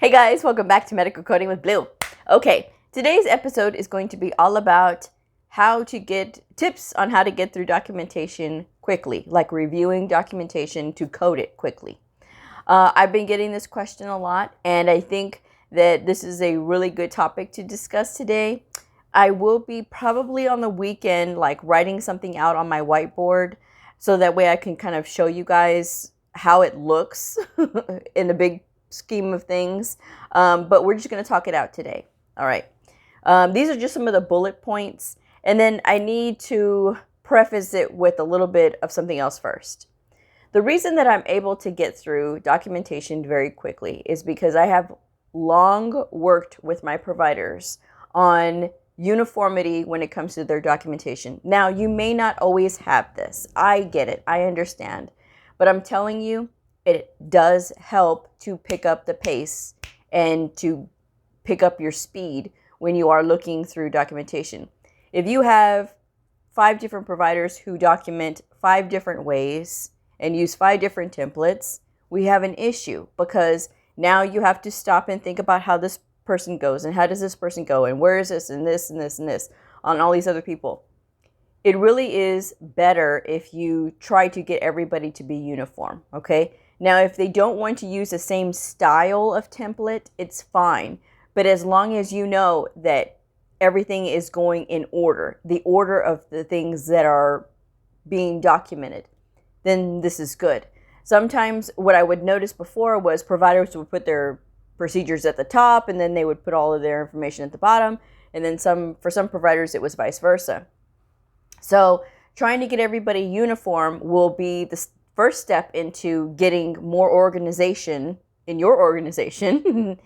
Hey guys, welcome back to Medical Coding with Blue. Okay, today's episode is going to be all about how to get tips on how to get through documentation quickly, like reviewing documentation to code it quickly. I've been getting this question a lot, and I think that this is a really good topic to discuss today. I will be probably on the weekend, like writing something out on my whiteboard, so that way I can kind of show you guys how it looks in the big scheme of things, but we're just going to talk it out today. All right. These are just some of the bullet points, and then I need to preface it with a little bit of something else first. The reason that I'm able to get through documentation very quickly is because I have long worked with my providers on uniformity when it comes to their documentation. Now, you may not always have this. I get it. I understand. But I'm telling you, it does help to pick up the pace and to pick up your speed when you are looking through documentation. If you have 5 different providers who document 5 different ways and use 5 different templates, we have an issue, because now you have to stop and think about how this person goes and how does this person go and where is this and this and this and this on all these other people. It really is better if you try to get everybody to be uniform, okay? Now, if they don't want to use the same style of template, it's fine. But as long as you know that everything is going in order, the order of the things that are being documented, then this is good. Sometimes what I would notice before was providers would put their procedures at the top, and then they would put all of their information at the bottom. And then for some providers, it was vice versa. So trying to get everybody uniform will be the first step into getting more organization in your organization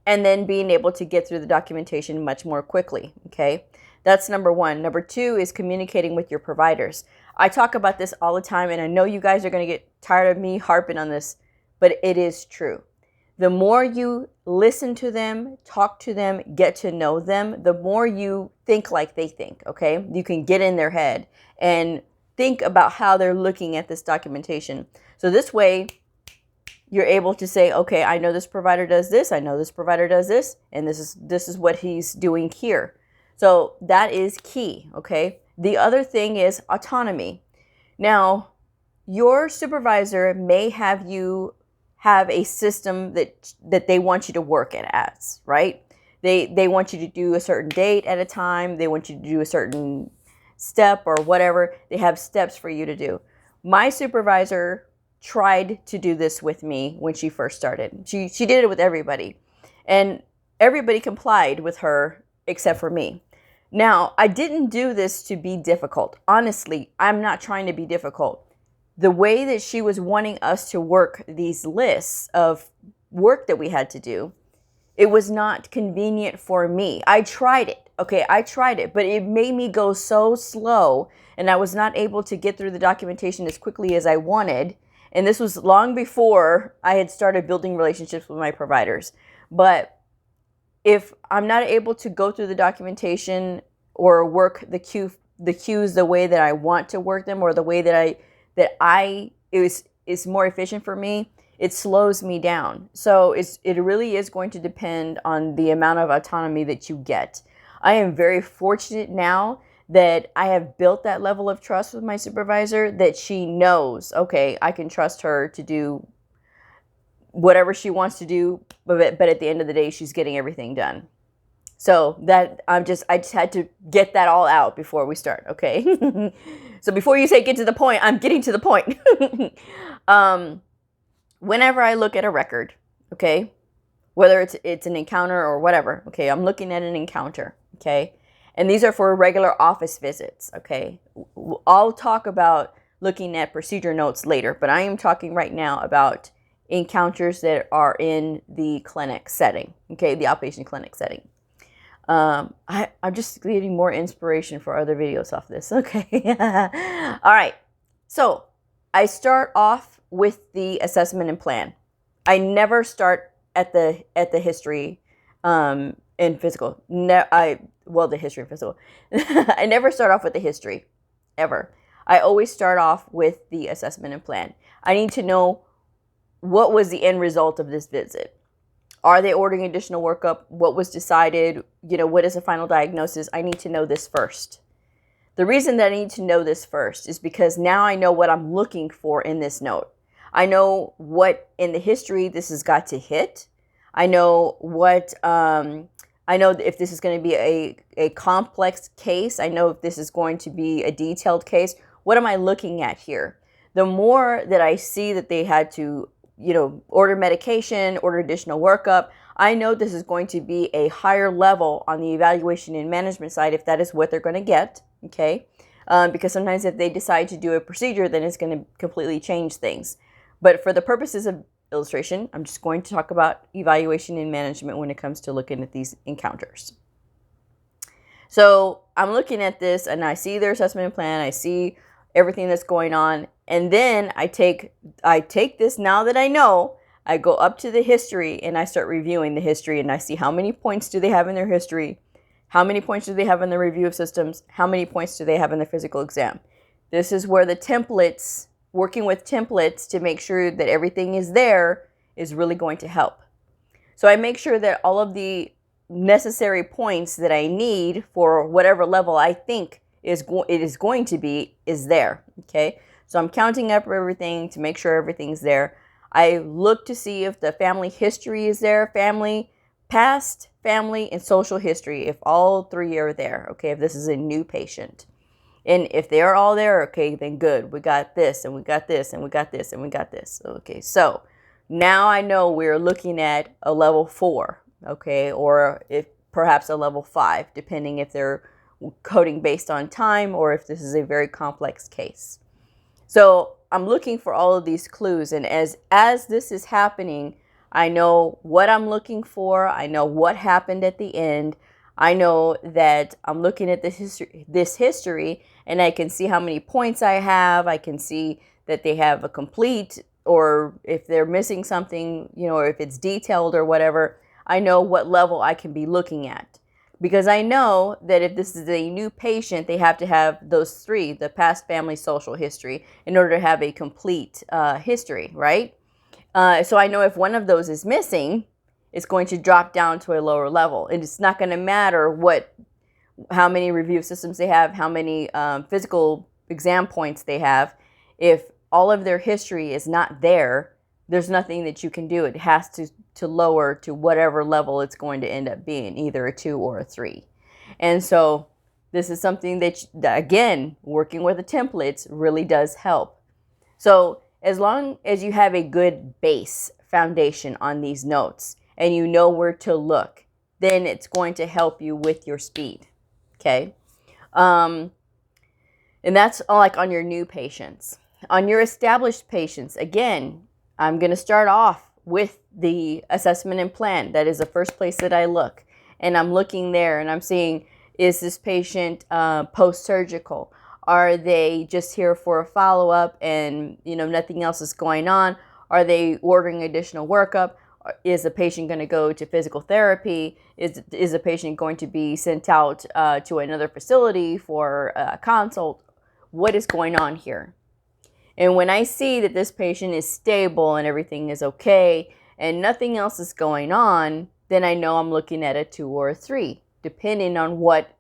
and then being able to get through the documentation much more quickly, okay? That's number 1. Number 2 is communicating with your providers. I talk about this all the time, and I know you guys are going to get tired of me harping on this, but it is true. The more you listen to them, talk to them, get to know them, the more you think like they think, okay? You can get in their head and think about how they're looking at this documentation. So this way, you're able to say, okay, I know this provider does this, I know this provider does this, and this is what he's doing here. So that is key, okay? The other thing is autonomy. Now, your supervisor may have you have a system that they want you to work it as, right? They want you to do a certain date at a time. They want you to do a certain step or whatever. They have steps for you to do. My supervisor tried to do this with me when she first started. She did it with everybody, and everybody complied with her except for me. Now, I didn't do this to be difficult. Honestly, I'm not trying to be difficult. The way that she was wanting us to work these lists of work that we had to do, it was not convenient for me. I tried it. Okay, I tried it, but it made me go so slow, and I was not able to get through the documentation as quickly as I wanted. And this was long before I had started building relationships with my providers. But if I'm not able to go through the documentation or work the cues the way that I want to work them, or the way that is more efficient for me, it slows me down. So it really is going to depend on the amount of autonomy that you get. I am very fortunate now that I have built that level of trust with my supervisor, that she knows, okay, I can trust her to do whatever she wants to do, but at the end of the day, she's getting everything done. So that I just had to get that all out before we start, okay? So before you say get to the point, I'm getting to the point. Whenever I look at a record, okay, whether it's an encounter or whatever, okay, I'm looking at an encounter, okay? And these are for regular office visits, okay? I'll talk about looking at procedure notes later, but I am talking right now about encounters that are in the clinic setting, okay, the outpatient clinic setting. I'm just getting more inspiration for other videos off this. Okay. All right. So I start off with the assessment and plan. I never start at the history and physical. The history and physical. I never start off with the history, ever. I always start off with the assessment and plan. I need to know what was the end result of this visit. Are they ordering additional workup? What was decided? What is the final diagnosis? I need to know this first. The reason that I need to know this first is because now I know what I'm looking for in this note. I know what in the history this has got to hit. I know I know if this is going to be a complex case. I know if this is going to be a detailed case. What am I looking at here? The more that I see that they had to, order medication, order additional workup, I know this is going to be a higher level on the evaluation and management side if that is what they're going to get, okay? Because sometimes if they decide to do a procedure, then it's going to completely change things. But for the purposes of illustration, I'm just going to talk about evaluation and management when it comes to looking at these encounters. So I'm looking at this and I see their assessment plan, I see everything that's going on, and then I take this now that I know, I go up to the history and I start reviewing the history and I see how many points do they have in their history, how many points do they have in the review of systems, how many points do they have in the physical exam. This is where the templates, working with templates to make sure that everything is there, is really going to help. So I make sure that all of the necessary points that I need for whatever level I think it is going to be is there, okay? So I'm counting up everything to make sure everything's there. I look to see if the family history is there, past family, and social history, if all three are there, okay, if this is a new patient. And if they're all there, okay, then good. We got this, and we got this, and we got this, and we got this. Okay, so now I know we're looking at a level 4, okay, or if perhaps a level 5, depending if they're coding based on time or if this is a very complex case. So I'm looking for all of these clues, and as this is happening, I know what I'm looking for. I know what happened at the end. I know that I'm looking at this history, and I can see how many points I have. I can see that they have a complete, or if they're missing something, or if it's detailed or whatever. I know what level I can be looking at. Because I know that if this is a new patient, they have to have those 3, the past, family, social history, in order to have a complete history, right? So I know if one of those is missing, it's going to drop down to a lower level. And it's not going to matter how many review systems they have, how many physical exam points they have. If all of their history is not there, there's nothing that you can do. It has to lower to whatever level it's going to end up being, either a 2 or a 3. And so this is something that again, working with the templates really does help. So as long as you have a good base foundation on these notes and you know where to look, then it's going to help you with your speed, okay? And that's like on your new patients. On your established patients, again, I'm going to start off with the assessment and plan. That is the first place that I look. And I'm looking there and I'm seeing, is this patient post-surgical? Are they just here for a follow-up and nothing else is going on? Are they ordering additional workup? Is the patient going to go to physical therapy? Is the patient going to be sent out to another facility for a consult? What is going on here? And when I see that this patient is stable and everything is okay and nothing else is going on, then I know I'm looking at a 2 or a 3, depending on what,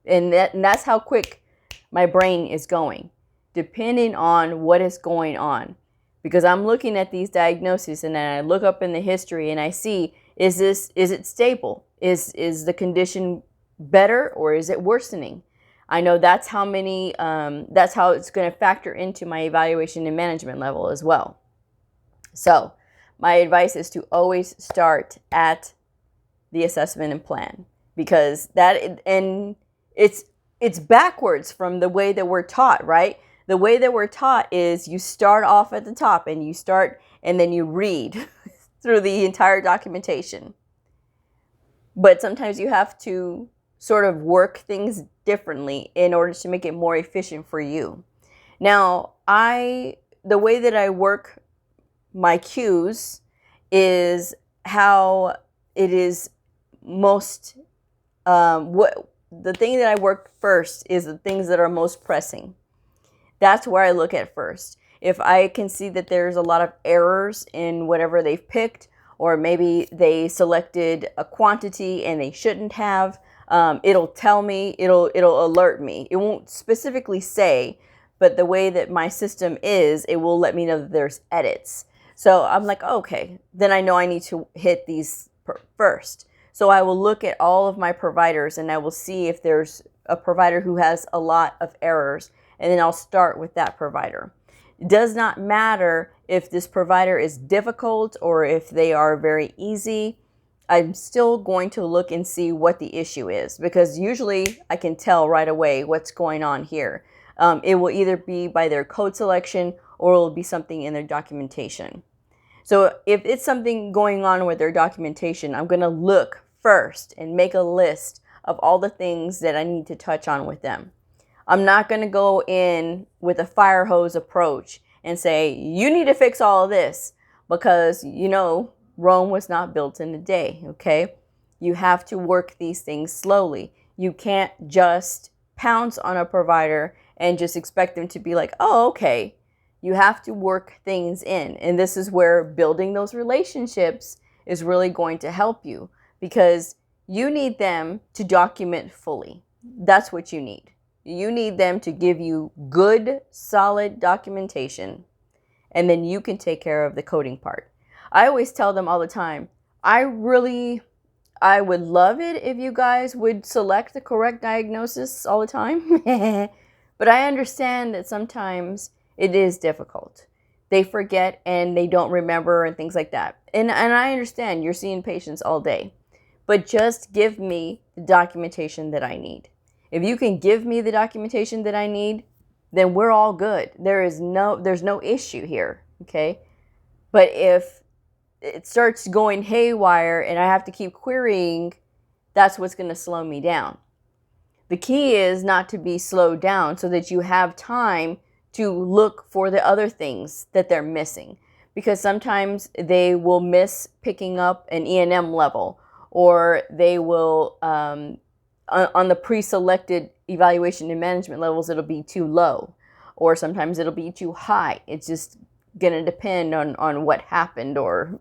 and that's how quick my brain is going, depending on what is going on. Because I'm looking at these diagnoses and then I look up in the history and I see, is it stable? Is the condition better or is it worsening? I know that's how it's going to factor into my evaluation and management level as well. So my advice is to always start at the assessment and plan, because it's backwards from the way that we're taught, right? The way that we're taught is you start off at the top and then you read through the entire documentation. But sometimes you have to sort of work things differently in order to make it more efficient for you. Now, the way that I work my cues is how it is most, the thing that I work first is the things that are most pressing. That's where I look at first. If I can see that there's a lot of errors in whatever they've picked, or maybe they selected a quantity and they shouldn't have. It'll tell me, it'll alert me. It won't specifically say, but the way that my system is, it will let me know that there's edits. So I'm like, okay, then I know I need to hit these first. So I will look at all of my providers and I will see if there's a provider who has a lot of errors, and then I'll start with that provider. It does not matter if this provider is difficult or if they are very easy. I'm still going to look and see what the issue is, because usually I can tell right away what's going on here. It will either be by their code selection or it will be something in their documentation. So if it's something going on with their documentation, I'm going to look first and make a list of all the things that I need to touch on with them. I'm not going to go in with a fire hose approach and say, you need to fix all of this, because, Rome was not built in a day, okay? You have to work these things slowly. You can't just pounce on a provider and just expect them to be like, oh, okay. You have to work things in. And this is where building those relationships is really going to help you, because you need them to document fully. That's what you need. You need them to give you good, solid documentation, and then you can take care of the coding part. I always tell them all the time, I would love it if you guys would select the correct diagnosis all the time. But I understand that sometimes it is difficult. They forget and they don't remember and things like that. And I understand you're seeing patients all day, but just give me the documentation that I need. If you can give me the documentation that I need, then we're all good. There's no issue here, okay? But if it starts going haywire and I have to keep querying, that's what's going to slow me down. The key is not to be slowed down so that you have time to look for the other things that they're missing. Because sometimes they will miss picking up an E&M level, or they will, on the pre-selected evaluation and management levels, it'll be too low, or sometimes it'll be too high. It's just going to depend on what happened or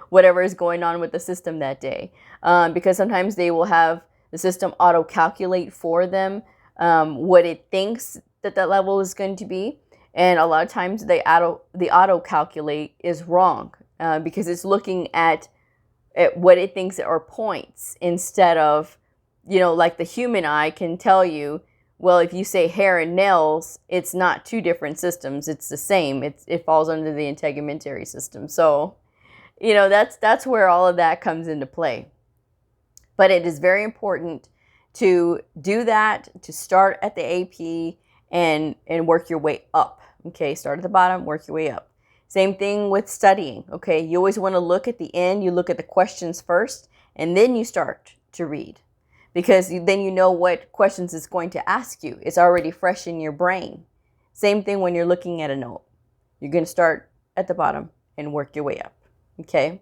whatever is going on with the system that day. Because sometimes they will have the system auto-calculate for them what it thinks that level is going to be. And a lot of times the auto-calculate is wrong because it's looking at what it thinks are points instead of, like the human eye can tell you, well, if you say hair and nails, it's not two different systems. It's the same. It falls under the integumentary system. So, that's where all of that comes into play. But it is very important to do that, to start at the AP and work your way up. Okay, start at the bottom, work your way up. Same thing with studying. Okay, you always want to look at the end. You look at the questions first, and then you start to read, because then you know what questions it's going to ask you. It's already fresh in your brain. Same thing when you're looking at a note. You're going to start at the bottom and work your way up. Okay,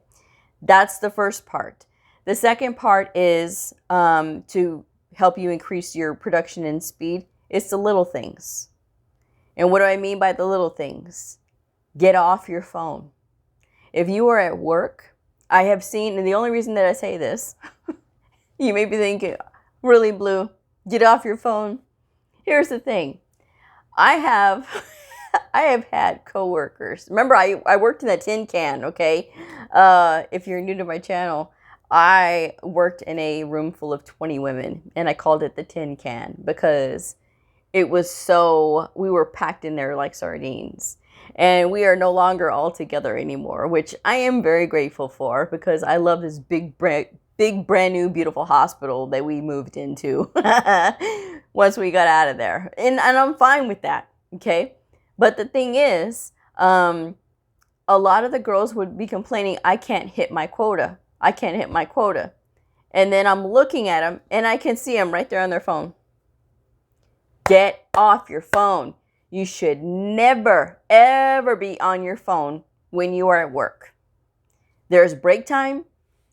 that's the first part. The second part is to help you increase your production and speed. It's the little things. And what do I mean by the little things? Get off your phone. If you are at work, I have seen, and the only reason that I say this, you may be thinking, really, Blue, get off your phone. Here's the thing. I have had coworkers. Remember, I worked in a tin can, okay? If you're new to my channel, I worked in a room full of 20 women, and I called it the tin can because it was we were packed in there like sardines. And we are no longer all together anymore, which I am very grateful for, because I love this big, brand new, beautiful hospital that we moved into once we got out of there. And I'm fine with that, okay? But the thing is, a lot of the girls would be complaining, I can't hit my quota. I can't hit my quota. And then I'm looking at them, and I can see them right there on their phone. Get off your phone. You should never, ever be on your phone when you are at work. There's break time,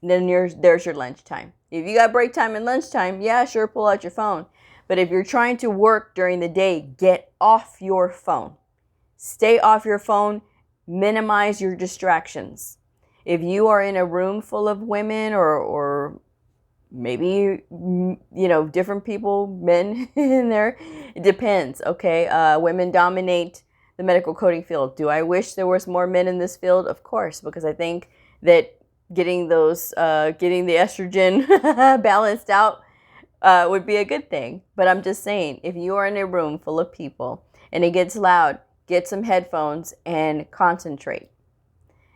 then there's your lunch time. If you got break time and lunch time, yeah, sure, pull out your phone. But if you're trying to work during the day, get off your phone. Stay off your phone. Minimize your distractions. If you are in a room full of women or maybe, different people, men in there, it depends, okay? Women dominate the medical coding field. Do I wish there was more men in this field? Of course, because I think that getting the estrogen balanced out would be a good thing. But I'm just saying, if you are in a room full of people and it gets loud, get some headphones and concentrate.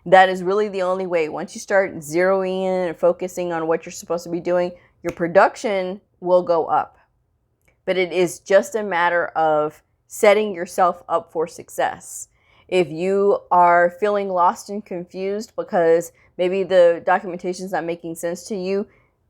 That is really the only way. Once you start zeroing in and focusing on what you're supposed to be doing, your production will go up. But it is just a matter of setting yourself up for success. If you are feeling lost and confused because maybe the documentation is not making sense to you,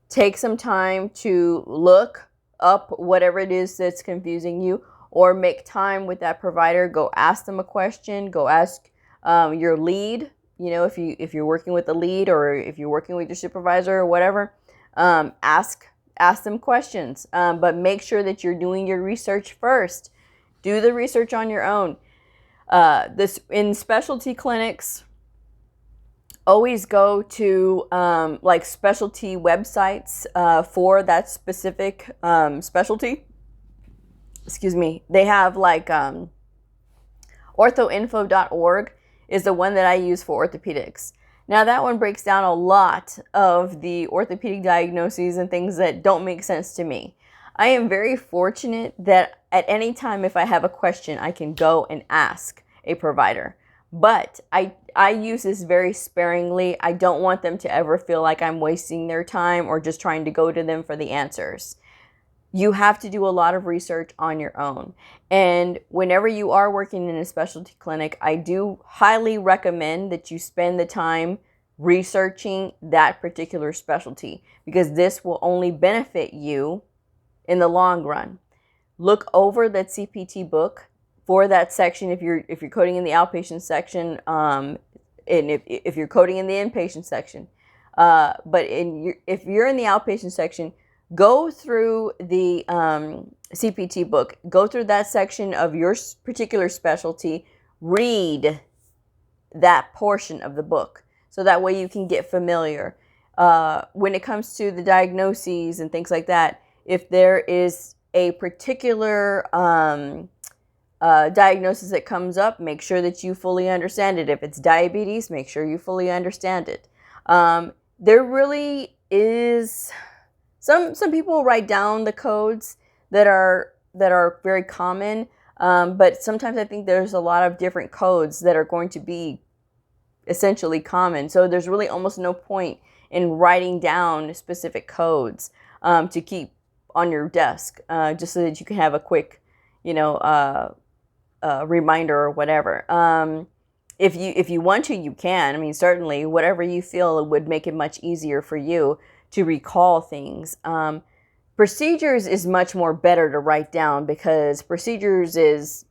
take some time to look up whatever it is that's confusing you, or make time with that provider. Go ask them a question. Go ask your lead. If you're working with a lead, or if you're working with your supervisor or whatever, ask them questions. But make sure that you're doing your research first. Do the research on your own. This in specialty clinics, always go to like specialty websites for that specific specialty. Excuse me. They have like orthoinfo.org is the one that I use for orthopedics. Now that one breaks down a lot of the orthopedic diagnoses and things that don't make sense to me. I am very fortunate that at any time, if I have a question, I can go and ask a provider. But I use this very sparingly. I don't want them to ever feel like I'm wasting their time or just trying to go to them for the answers. You have to do a lot of research on your own. And whenever you are working in a specialty clinic, I do highly recommend that you spend the time researching that particular specialty, because this will only benefit you in the long run. Look over that CPT book for that section if you're coding in the outpatient section, and if you're coding in the inpatient section. But if you're in the outpatient section, go through the CPT book. Go through that section of your particular specialty. Read that portion of the book, so that way you can get familiar. When it comes to the diagnoses and things like that, if there is a particular diagnosis that comes up, make sure that you fully understand it. If it's diabetes, make sure you fully understand it. There really is... Some people write down the codes that are very common, but sometimes I think there's a lot of different codes that are going to be essentially common. So there's really almost no point in writing down specific codes to keep on your desk, just so that you can have a quick, reminder or whatever. If you want to, you can. I mean, certainly, whatever you feel would make it much easier for you to recall things. Procedures is much more better to write down, because procedures is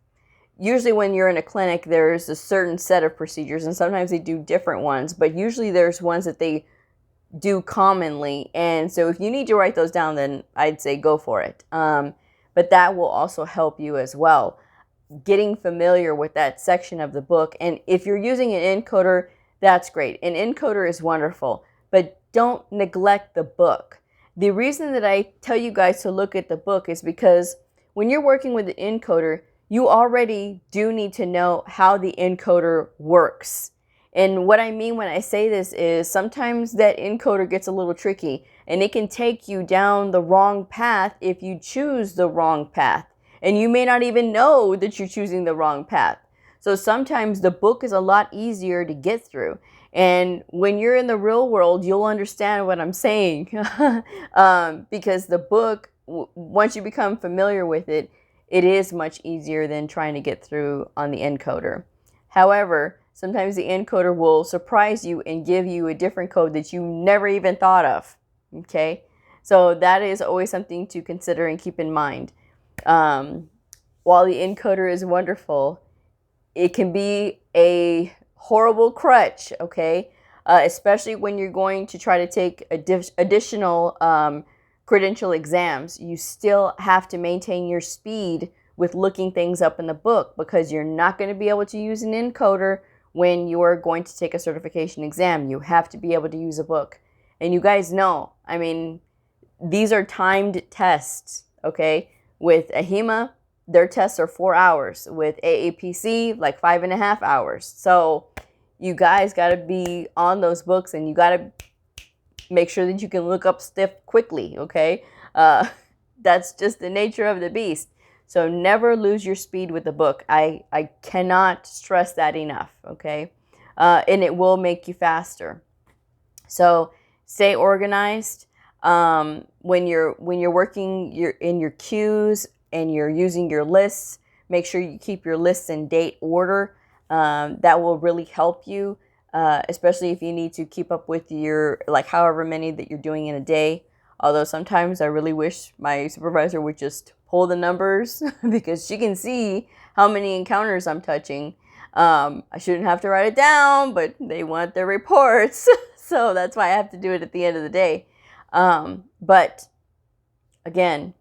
usually, when you're in a clinic, there's a certain set of procedures, and sometimes they do different ones, but usually there's ones that they do commonly. And so if you need to write those down, then I'd say go for it. But that will also help you as well, getting familiar with that section of the book. And if you're using an encoder, that's great. An encoder is wonderful, but don't neglect the book. The reason that I tell you guys to look at the book is because when you're working with an encoder, you already do need to know how the encoder works. And what I mean when I say this is sometimes that encoder gets a little tricky, and it can take you down the wrong path if you choose the wrong path. And you may not even know that you're choosing the wrong path. So sometimes the book is a lot easier to get through. And when you're in the real world, you'll understand what I'm saying. Because the book, once you become familiar with it, it is much easier than trying to get through on the encoder. However, sometimes the encoder will surprise you and give you a different code that you never even thought of. Okay? So that is always something to consider and keep in mind. While the encoder is wonderful, it can be a horrible crutch, okay? Especially when you're going to try to take additional credential exams. You still have to maintain your speed with looking things up in the book, because you're not going to be able to use an encoder when you're going to take a certification exam, you have to be able to use a book. And you guys know, I mean, these are timed tests, okay? With AHIMA, their tests are 4 hours. With AAPC, like 5.5 hours. So you guys got to be on those books, and you got to make sure that you can look up stuff quickly, okay? That's just the nature of the beast. So never lose your speed with the book. I cannot stress that enough, okay? And it will make you faster. So stay organized. When you're working in your queues and you're using your lists, make sure you keep your lists in date order. That will really help you, especially if you need to keep up with your, like, however many that you're doing in a day. Although sometimes I really wish my supervisor would just pull the numbers because she can see how many encounters I'm touching. I shouldn't have to write it down, but they want their reports. So that's why I have to do it at the end of the day. But again,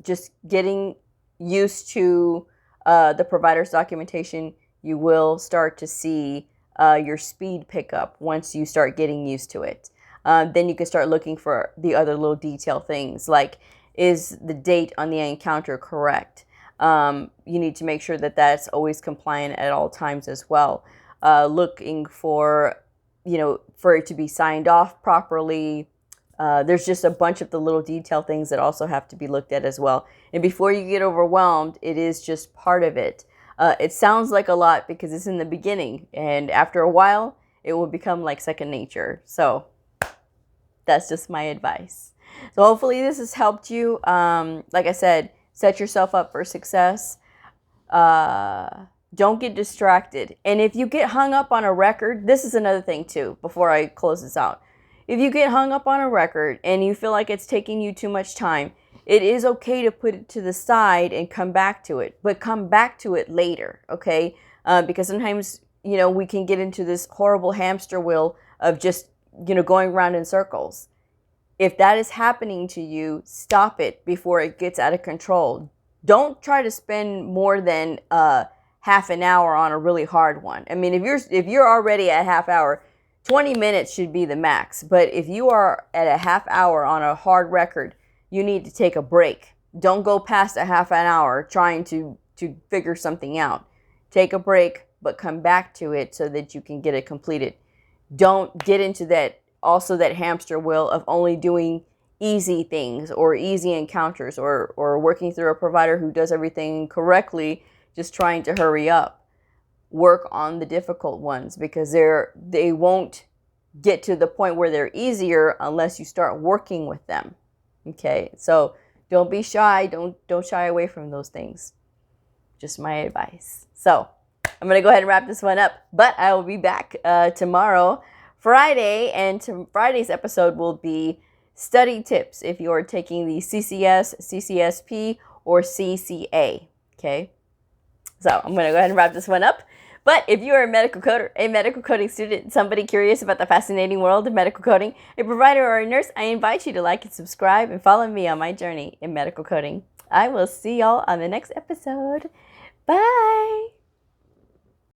just getting used to the provider's documentation, you will start to see your speed pick up once you start getting used to it. Then you can start looking for the other little detail things, like, is the date on the encounter correct? You need to make sure that that's always compliant at all times as well. Looking for, for it to be signed off properly. There's just a bunch of the little detail things that also have to be looked at as well. And before you get overwhelmed, it is just part of it. It sounds like a lot because it's in the beginning, and after a while, it will become like second nature. So that's just my advice. So hopefully this has helped you. Like I said, set yourself up for success. Don't get distracted. And if you get hung up on a record, this is another thing too, before I close this out. If you get hung up on a record and you feel like it's taking you too much time, it is okay to put it to the side and come back to it, but come back to it later, okay? Because sometimes, we can get into this horrible hamster wheel of just, going around in circles. If that is happening to you, stop it before it gets out of control. Don't try to spend more than half an hour on a really hard one. I mean, if you're already at half hour, 20 minutes should be the max. But if you are at a half hour on a hard record, you need to take a break. Don't go past a half an hour trying to figure something out. Take a break, but come back to it so that you can get it completed. Don't get into that hamster wheel of only doing easy things or easy encounters or working through a provider who does everything correctly, just trying to hurry up. Work on the difficult ones because they won't get to the point where they're easier unless you start working with them. Okay, so don't be shy. Don't shy away from those things. Just my advice. So I'm going to go ahead and wrap this one up, but I will be back tomorrow, Friday, and Friday's episode will be study tips if you're taking the CCS, CCSP, or CCA, okay? So I'm going to go ahead and wrap this one up. But if you are a medical coder, a medical coding student, somebody curious about the fascinating world of medical coding, a provider or a nurse, I invite you to like and subscribe and follow me on my journey in medical coding. I will see y'all on the next episode. Bye!